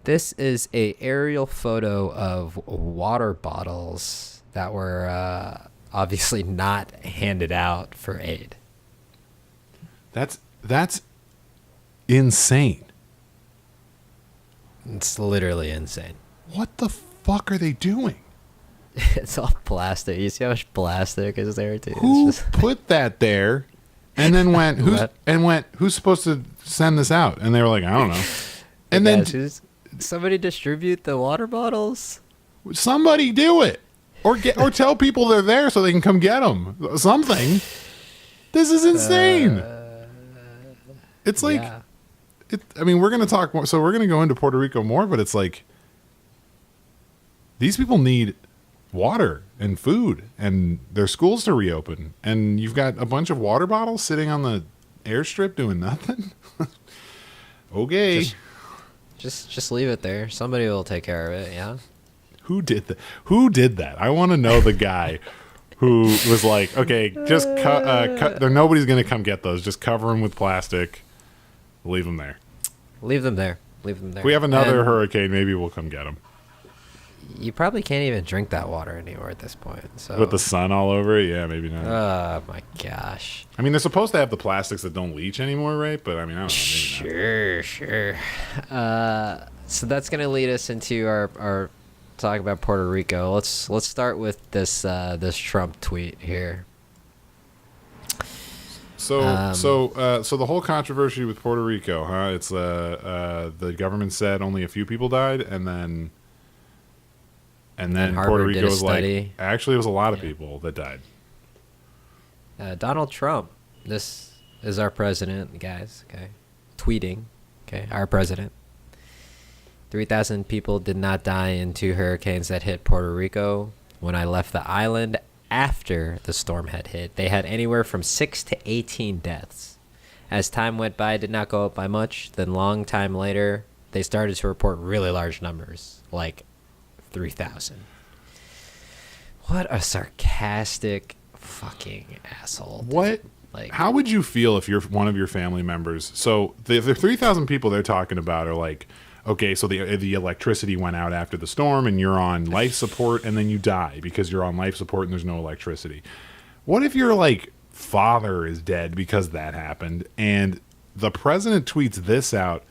This is a aerial photo of water bottles that were obviously not handed out for aid. That's insane. It's literally insane. What the fuck are they doing? It's all plastic. You see how much plastic is there too? Who put that there and then went, who's supposed to send this out? And they were like, I don't know. And then somebody distribute the water bottles. Somebody do it, or tell people they're there so they can come get them. Something. This is insane. It's like, yeah. I mean, we're going to talk more. So we're going to go into Puerto Rico more, but it's like these people need water and food and their schools to reopen. And you've got a bunch of water bottles sitting on the airstrip doing nothing. Okay. Just leave it there. Somebody will take care of it. Yeah. Who did that? Who did that? I want to know the guy who was like, okay, just cut. Nobody's going to come get those. Just cover them with plastic. Leave them there. Leave them there. Leave them there. If we have another hurricane, maybe we'll come get them. You probably can't even drink that water anymore at this point. So with the sun all over it, yeah, maybe not. Oh my gosh. I mean, they're supposed to have the plastics that don't leach anymore, right? But I mean, I don't know. Maybe Sure. So that's gonna lead us into our talk about Puerto Rico. Let's start with this Trump tweet here. So the whole controversy with Puerto Rico, huh? It's the government said only a few people died, and then Puerto Rico was like, actually, it was a lot of people that died. Donald Trump, this is our president, guys. Okay, tweeting. Okay, our president. 3,000 people did not die in 2 hurricanes that hit Puerto Rico. When I left the island after the storm had hit, they had anywhere from 6 to 18 deaths. As time went by, it did not go up by much. Then long time later, they started to report really large numbers, like 3,000. What a sarcastic fucking asshole. What? Like, how would you feel if you're one of your family members? So the 3,000 people they're talking about are like, okay, so the electricity went out after the storm and you're on life support and then you die because you're on life support and there's no electricity. What if your like father is dead because that happened and the president tweets this out?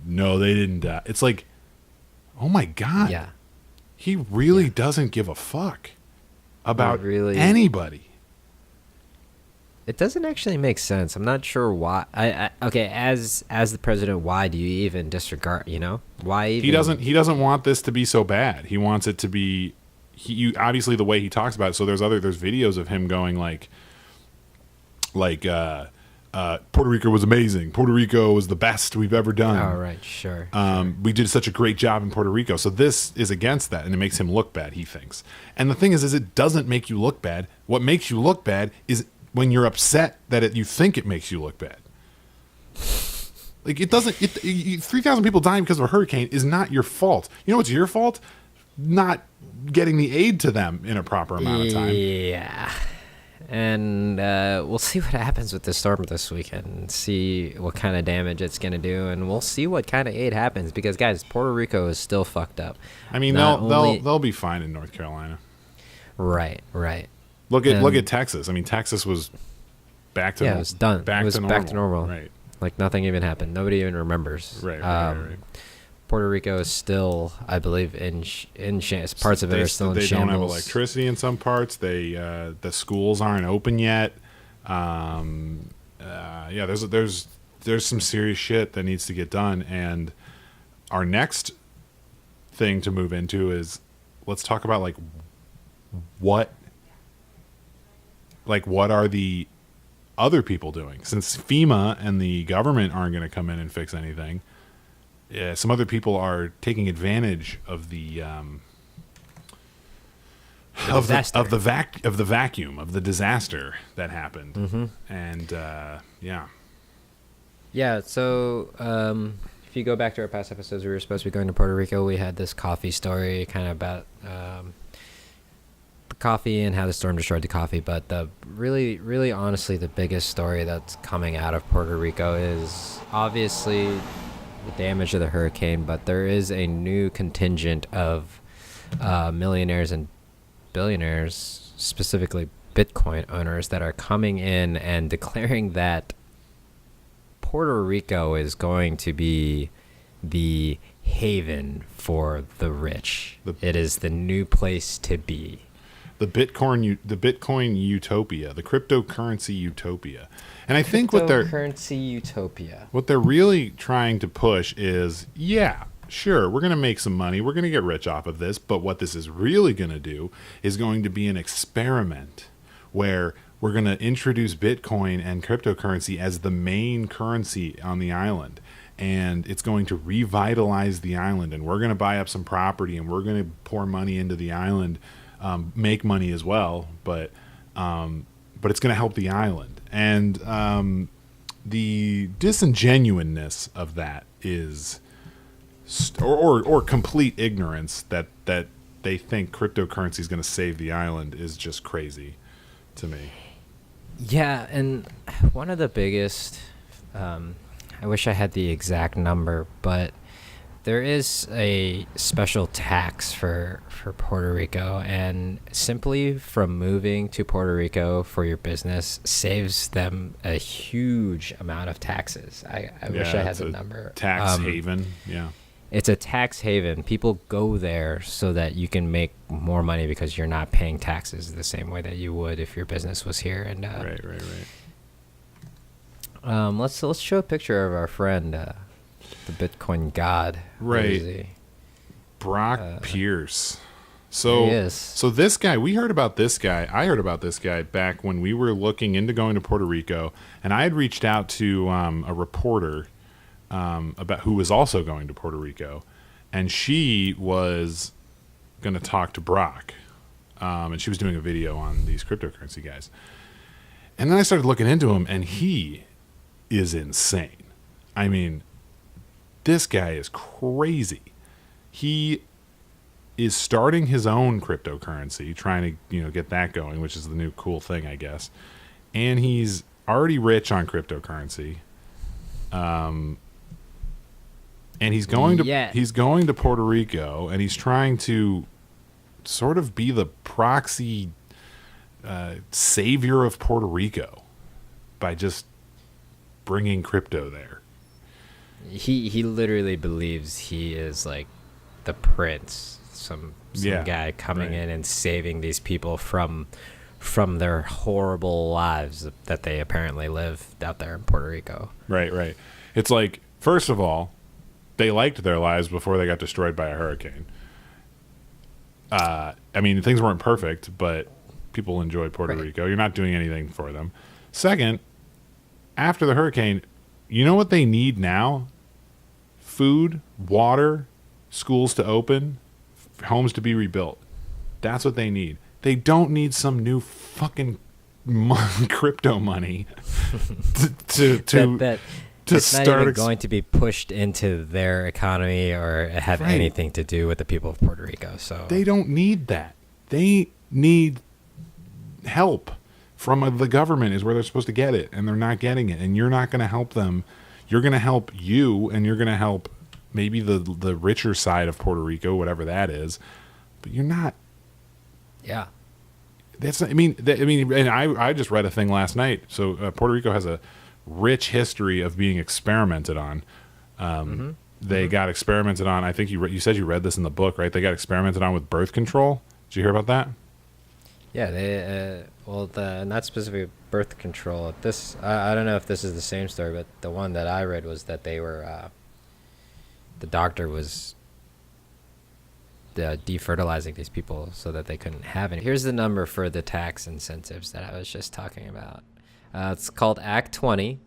No, they didn't die. It's like, oh my God. Yeah. He really doesn't give a fuck about anybody. It doesn't actually make sense. I'm not sure why. Okay, as the president, why do you even disregard? You know, why even? He doesn't want this to be so bad. He wants it to be. Obviously the way he talks about it. So there's videos of him going like Puerto Rico was amazing. Puerto Rico was the best we've ever done. Oh right, sure. We did such a great job in Puerto Rico. So this is against that, and it makes him look bad. He thinks. And the thing is it doesn't make you look bad. What makes you look bad is when you're upset that you think it makes you look bad. Like, it doesn't... 3,000 people dying because of a hurricane is not your fault. You know what's your fault? Not getting the aid to them in a proper amount of time. Yeah. And we'll see what happens with the storm this weekend and see what kind of damage it's going to do. And we'll see what kind of aid happens because, guys, Puerto Rico is still fucked up. I mean, they'll be fine in North Carolina. Right. Look at Texas. I mean, Texas was back to it was done. Back to normal. Right. Like nothing even happened. Nobody even remembers. Right. Puerto Rico is still, I believe, in parts of it are still in shambles. They don't have electricity in some parts. The schools aren't open yet. There's some serious shit that needs to get done. And our next thing to move into is let's talk about what are the other people doing? Since FEMA and the government aren't going to come in and fix anything, some other people are taking advantage of the vacuum of the disaster that happened. Mm-hmm. And So if you go back to our past episodes, we were supposed to be going to Puerto Rico. We had this coffee story kind of about the coffee and how the storm destroyed the coffee. But the really honestly, the biggest story that's coming out of Puerto Rico is obviously the damage of the hurricane, but there is a new contingent of millionaires and billionaires, specifically Bitcoin owners, that are coming in and declaring that Puerto Rico is going to be the haven for the rich. It is the new place to be. The Bitcoin utopia, the cryptocurrency utopia. And I think what they're really trying to push is, yeah, sure, we're going to make some money. We're going to get rich off of this. But what this is really going to do is going to be an experiment where we're going to introduce Bitcoin and cryptocurrency as the main currency on the island. And it's going to revitalize the island. And we're going to buy up some property and we're going to pour money into the island, make money as well. But it's going to help the island. And the disingenuousness of that is, or complete ignorance that they think cryptocurrency is going to save the island is just crazy to me. Yeah, and one of the biggest, I wish I had the exact number, but there is a special tax for Puerto Rico, and simply from moving to Puerto Rico for your business saves them a huge amount of taxes. I wish I had the number. Tax haven, yeah. It's a tax haven. People go there so that you can make more money because you're not paying taxes the same way that you would if your business was here. And right. Let's show a picture of our friend, the Bitcoin god. Right. Brock Pierce. He is. So this guy, I heard about this guy back when we were looking into going to Puerto Rico, and I had reached out to a reporter about who was also going to Puerto Rico, and she was going to talk to Brock, and she was doing a video on these cryptocurrency guys. And then I started looking into him, and he is insane. I mean, this guy is crazy. He is starting his own cryptocurrency, trying to get that going, which is the new cool thing, I guess. And he's already rich on cryptocurrency. And he's going to Puerto Rico, and he's trying to sort of be the proxy savior of Puerto Rico by just bringing crypto there. He literally believes he is like the prince, some guy coming in and saving these people from their horrible lives that they apparently live out there in Puerto Rico. Right. It's like, first of all, they liked their lives before they got destroyed by a hurricane. I mean, things weren't perfect, but people enjoyed Puerto Rico. You're not doing anything for them. Second, after the hurricane, you know what they need now? Food, water, schools to open, homes to be rebuilt. That's what they need. They don't need some new fucking crypto money to it's start not even going to be pushed into their economy or have anything to do with the people of Puerto Rico. So they don't need that. They need help from the government is where they're supposed to get it, and they're not getting it. And you're not going to help them. You're going to help you, and you're going to help maybe the richer side of Puerto Rico, whatever that is. But you're not. Yeah. That's. And I just read a thing last night. So Puerto Rico has a rich history of being experimented on. They got experimented on. I think you said you read this in the book, right? They got experimented on with birth control. Did you hear about that? Yeah, they not specifically birth control. This I don't know if this is the same story, but the one that I read was that they were the doctor was defertilizing these people so that they couldn't have any. Here's the number for the tax incentives that I was just talking about. It's called Act 20.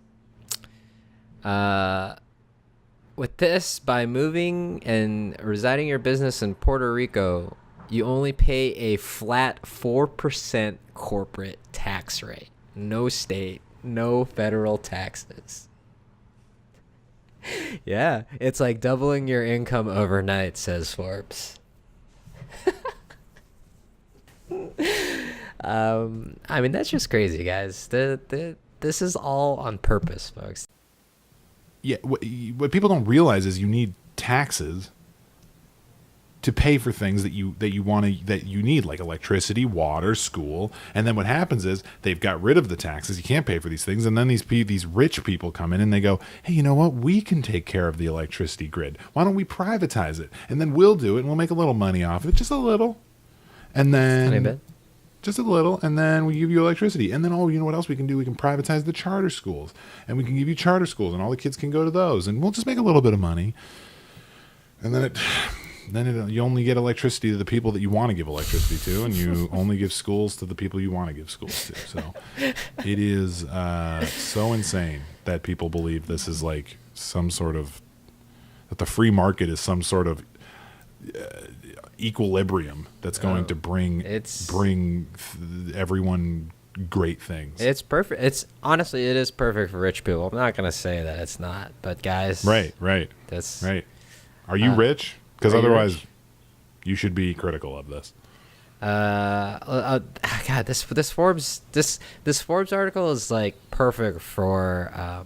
With this, by moving and residing your business in Puerto Rico, you only pay a flat 4% corporate tax rate. No state, no federal taxes. Yeah, it's like doubling your income overnight, says Forbes. That's just crazy, guys. This is all on purpose, folks. yeah, what people don't realize is you need taxes to pay for things that you need, like electricity, water, school. And then what happens is they've got rid of the taxes. You can't pay for these things, and then these rich people come in and they go, hey, you know what? We can take care of the electricity grid. Why don't we privatize it? And then we'll do it, and we'll make a little money off it, just a little. And then just a little, and then we give you electricity. And then, oh, you know what else we can do? We can privatize the charter schools, and we can give you charter schools, and all the kids can go to those, and we'll just make a little bit of money. And then you only get electricity to the people that you want to give electricity to, and you only give schools to the people you want to give schools to. So it is so insane that people believe this is like some sort of, that the free market is some sort of equilibrium that's going to bring everyone great things. It's perfect. It's honestly, it is perfect for rich people. I'm not gonna say that it's not, but guys, right. That's right. Are you rich? Because otherwise, rich? You should be critical of this. God, this Forbes article is like perfect for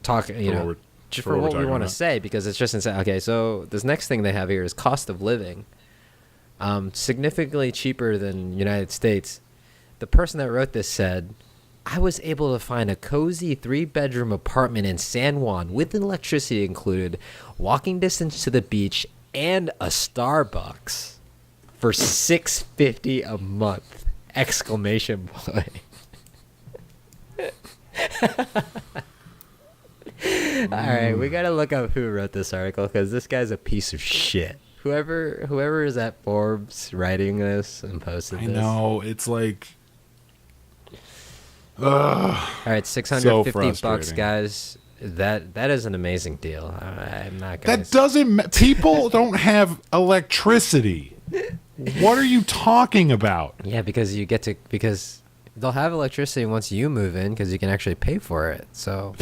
talking. Just for what we want to say, because it's just insane. Okay, so this next thing they have here is cost of living, significantly cheaper than United States. The person that wrote this said, I was able to find a cozy 3-bedroom apartment in San Juan with electricity included, walking distance to the beach, and a Starbucks for $650 a month! Exclamation point. All right, we gotta look up who wrote this article, because this guy's a piece of shit. Whoever is at Forbes writing this and posted this. I know, it's like... All right, $650, guys. That is an amazing deal. I'm not gonna. That doesn't. People don't have electricity. What are you talking about? Yeah, because they'll have electricity once you move in, because you can actually pay for it. So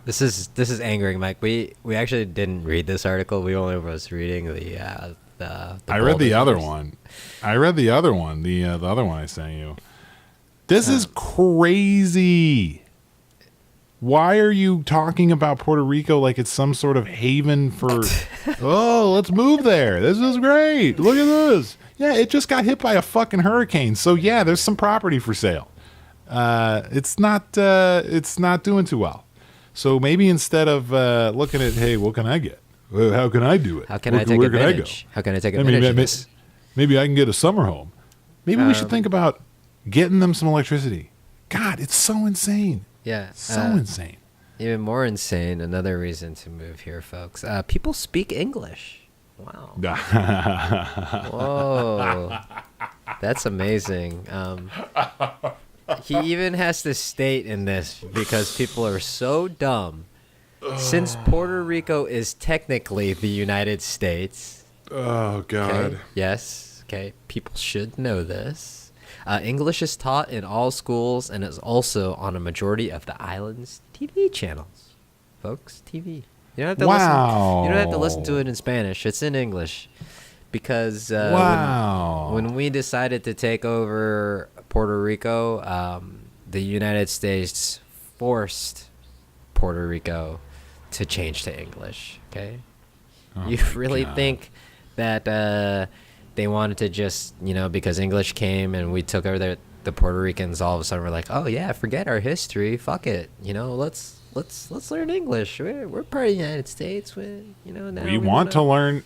this is angering, Mike. We actually didn't read this article. We only was reading the I read the other one. The other one I sent you. This is crazy. Why are you talking about Puerto Rico like it's some sort of haven for, oh, let's move there. This is great. Look at this. Yeah, it just got hit by a fucking hurricane. So yeah, there's some property for sale. It's not doing too well. So maybe instead of looking at, hey, what can I get? How can I do it? How can I take advantage? How can I take advantage of this? Maybe I can get a summer home. Maybe we should think about getting them some electricity. God, it's so insane. Yeah. So insane. Even more insane, another reason to move here, folks. People speak English. Wow. Whoa. That's amazing. He even has to state in this, because people are so dumb. Since Puerto Rico is technically the United States. Oh, God. Okay, yes. Okay. People should know this. English is taught in all schools and is also on a majority of the island's TV channels. Folks, TV. You don't have to listen. You don't have to listen to it in Spanish. It's in English. Because when we decided to take over Puerto Rico, the United States forced Puerto Rico to change to English. Okay, you really think that they wanted to just, because English came and we took over the Puerto Ricans, all of a sudden we're like, oh yeah, forget our history, fuck it, let's learn English. We're part of the United States. Now we want to learn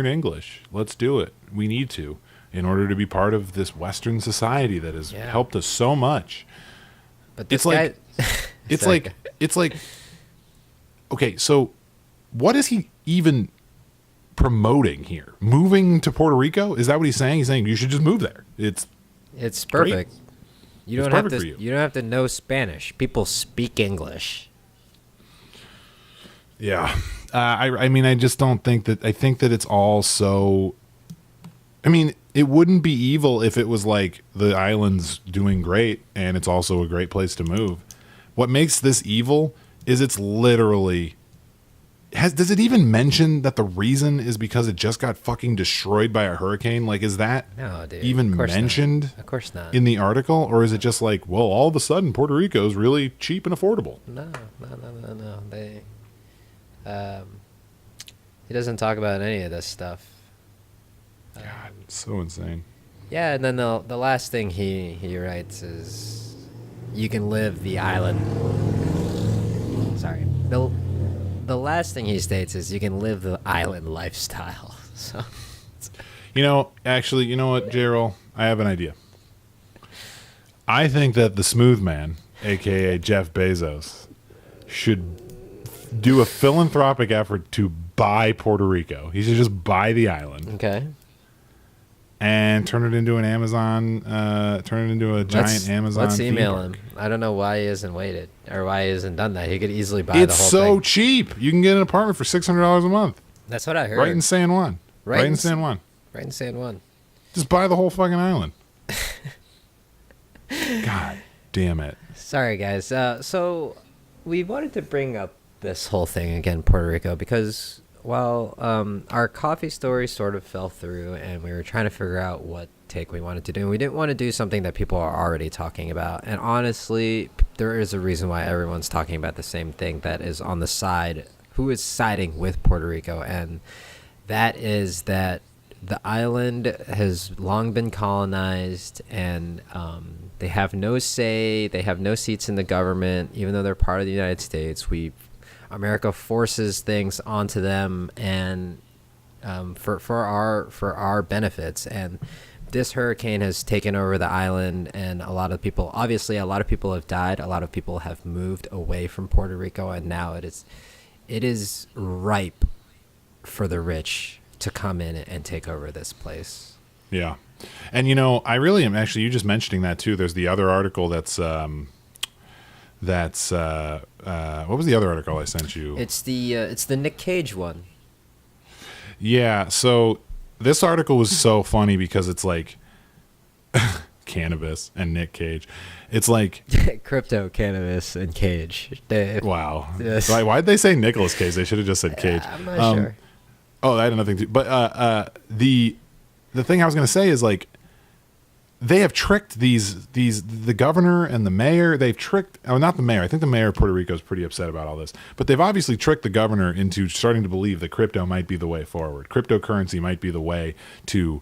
English. Let's do it. We need to, in order to be part of this Western society that has helped us so much. But it's like. Okay, so what is he even promoting here? Moving to Puerto Rico? Is that what he's saying? He's saying you should just move there. It's perfect. Great. You don't have to know Spanish. People speak English. Yeah. I mean, I just don't think that. I think that it's all so. I mean, it wouldn't be evil if it was like the island's doing great and it's also a great place to move. What makes this evil is it's literally does it even mention that the reason is because it just got fucking destroyed by a hurricane? Like, is that No, dude. even Of course mentioned not. Of course not. in the article? Or is it just like, well, all of a sudden Puerto Rico is really cheap and affordable? No. He doesn't talk about any of this stuff. God, so insane. Yeah, and then the last thing he writes is, you can live the island. Sorry. The last thing he states is, you can live the island lifestyle. So, Actually, you know what, J-Roll? I have an idea. I think that the smooth man, a.k.a. Jeff Bezos, should do a philanthropic effort to buy Puerto Rico. He should just buy the island. okay. And turn it into an Amazon, turn it into a giant Amazon. Let's theme email park. him. I don't know why he hasn't waited, or why he hasn't done that. He could easily buy It's the whole so thing. cheap. You can get an apartment for $600 a month. That's what I heard. Right in San Juan. Right in in San Juan. Right in San Juan. Just buy the whole fucking island. God damn it. Sorry, guys. So we wanted to bring up this whole thing again, Puerto Rico, because while our coffee story sort of fell through, and we were trying to figure out what take we wanted to do, and we didn't want to do something that people are already talking about. And honestly, there is a reason why everyone's talking about the same thing that is on the side, who is siding with Puerto Rico, and that is that the island has long been colonized, and they have no say, they have no seats in the government, even though they're part of the United States. America forces things onto them, and for our benefits. And this hurricane has taken over the island, and a lot of people have died. A lot of people have moved away from Puerto Rico, and now it is ripe for the rich to come in and take over this place. Yeah. And I really am actually, you just mentioning that too. There's the other article that's what was the other article I sent you? It's the Nick Cage one. Yeah, so this article was so funny because it's like cannabis and Nick Cage. It's like crypto, cannabis, and Cage. wow. Yes. Why'd they say Nicolas Cage? They should have just said Cage. I'm not sure. Oh, that had nothing to. But the thing I was going to say is like they have tricked the governor and the mayor. They've tricked. Oh, not the mayor. I think the mayor of Puerto Rico is pretty upset about all this. But they've obviously tricked the governor into starting to believe that crypto might be the way forward. Cryptocurrency might be the way to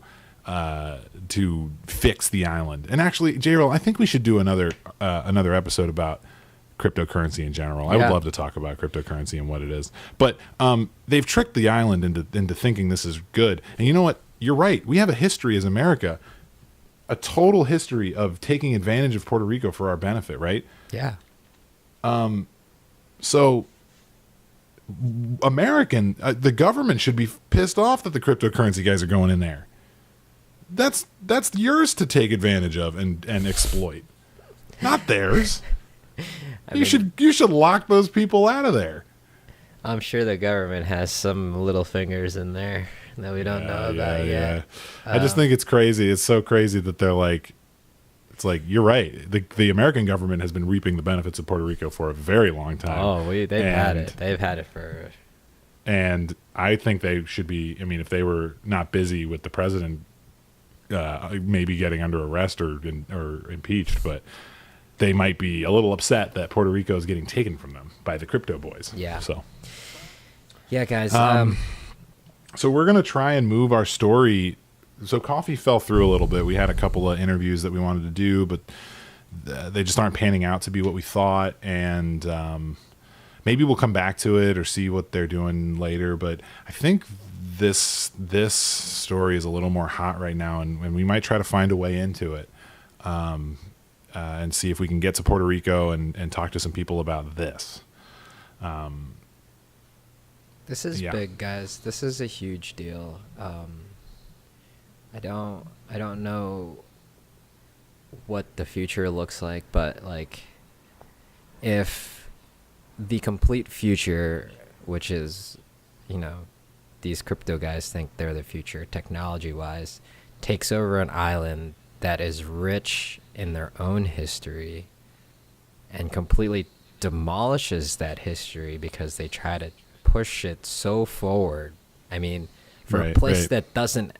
fix the island. And actually, J-Roll, I think we should do another episode about cryptocurrency in general. I would love to talk about cryptocurrency and what it is. But they've tricked the island into thinking this is good. And you know what? You're right. We have a history as America, a total history of taking advantage of Puerto Rico for our benefit, right? Yeah. So the government should be pissed off that the cryptocurrency guys are going in there. That's yours to take advantage of and exploit, not theirs. You should lock those people out of there. I'm sure the government has some little fingers in there that we don't know about yet. I just think it's crazy. It's so crazy that they're like, it's like, you're right. The American government has been reaping the benefits of Puerto Rico for a very long time. Oh, they've had it. They've had it for. And I think they should be. I mean, if they were not busy with the president, maybe getting under arrest or impeached, but they might be a little upset that Puerto Rico is getting taken from them by the crypto boys. Yeah. So. Yeah, guys. So we're gonna try and move our story. So coffee fell through a little bit. We had a couple of interviews that we wanted to do, but they just aren't panning out to be what we thought. And maybe we'll come back to it or see what they're doing later. But I think this story is a little more hot right now, and we might try to find a way into it and see if we can get to Puerto Rico and talk to some people about this. This is big, guys. This is a huge deal. I don't know what the future looks like, but like if the complete future, which is, these crypto guys think they're the future technology-wise, takes over an island that is rich in their own history and completely demolishes that history because they try to push it so forward. I mean, for a place that doesn't,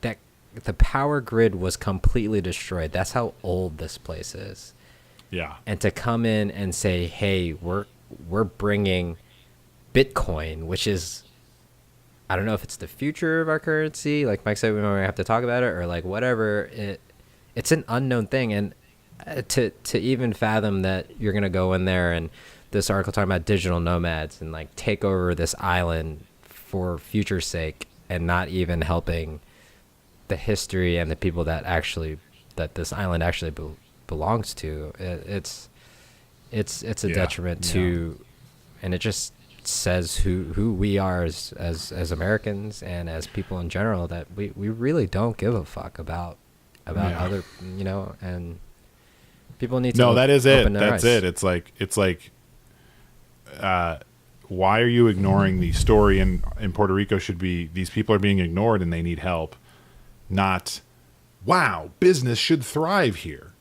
that the power grid was completely destroyed. That's how old this place is. Yeah. And to come in and say, hey, we're bringing Bitcoin, which is, I don't know if it's the future of our currency. Like Mike said, we might have to talk about it, or like whatever. It's an unknown thing. And to even fathom that you're going to go in there, and this article talking about digital nomads and like take over this island for future's sake, and not even helping the history and the people that this island actually belongs to. It's a detriment to, and it just says who we are as Americans and as people in general, that we really don't give a fuck about other, and people need to that is it. That's it. It's like why are you ignoring the story in Puerto Rico? Should be, these people are being ignored and they need help, not, wow, business should thrive here.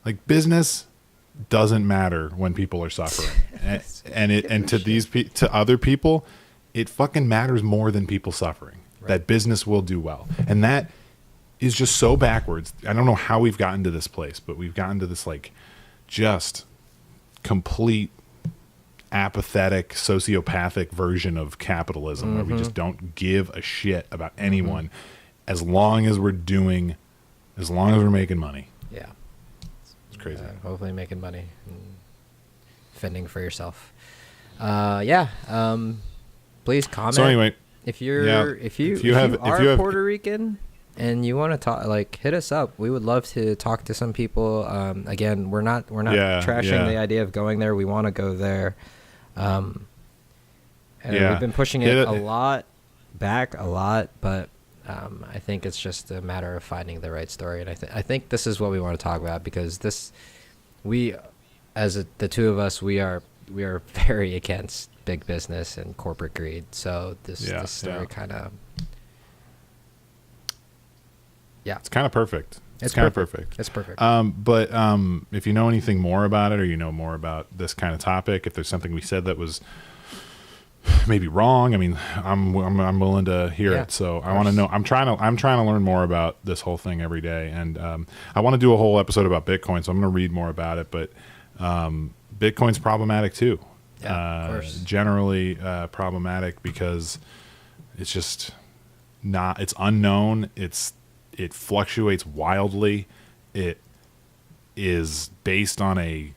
Like, business doesn't matter when people are suffering. and to other people, it fucking matters more than people suffering. Right. That business will do well. And that is just so backwards. I don't know how we've gotten to this place, but we've gotten to this like just complete apathetic, sociopathic version of capitalism, where we just don't give a shit about anyone as long as we're making money. Yeah. It's crazy. Hopefully making money and fending for yourself. Please comment. So anyway, if you are Puerto Rican and you want to talk, like, hit us up. We would love to talk to some people. Again, we're not trashing the idea of going there. We want to go there. And we've been pushing it a lot, but I think it's just a matter of finding the right story. And I think this is what we want to talk about, because the two of us, we are very against big business and corporate greed. So this story kind of, it's kind of perfect. It's kind of perfect. It's perfect. But if you know anything more about it, or you know more about this kind of topic, if there's something we said that was maybe wrong, I mean, I'm willing to hear it. So I want to know. I'm trying to learn more about this whole thing every day, and I want to do a whole episode about Bitcoin. So I'm going to read more about it. But Bitcoin's problematic too. Yeah, of course. Generally problematic, because it's just not. It's unknown. It fluctuates wildly. It is based on a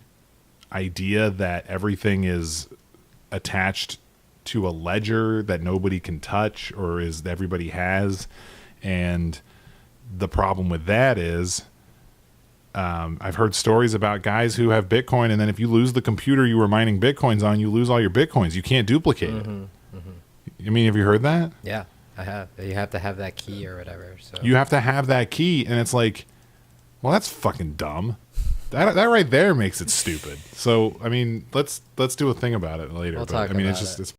idea that everything is attached to a ledger that nobody can touch, or everybody has. And the problem with that is, I've heard stories about guys who have Bitcoin, and then if you lose the computer you were mining Bitcoins on, you lose all your Bitcoins. You can't duplicate it. I mean, have you heard that? Yeah. I have. You have to have that key or whatever. So you have to have that key, and it's like, well, that's fucking dumb. That right there makes it stupid. So I mean, let's do a thing about it later. We'll but talk I mean, about it's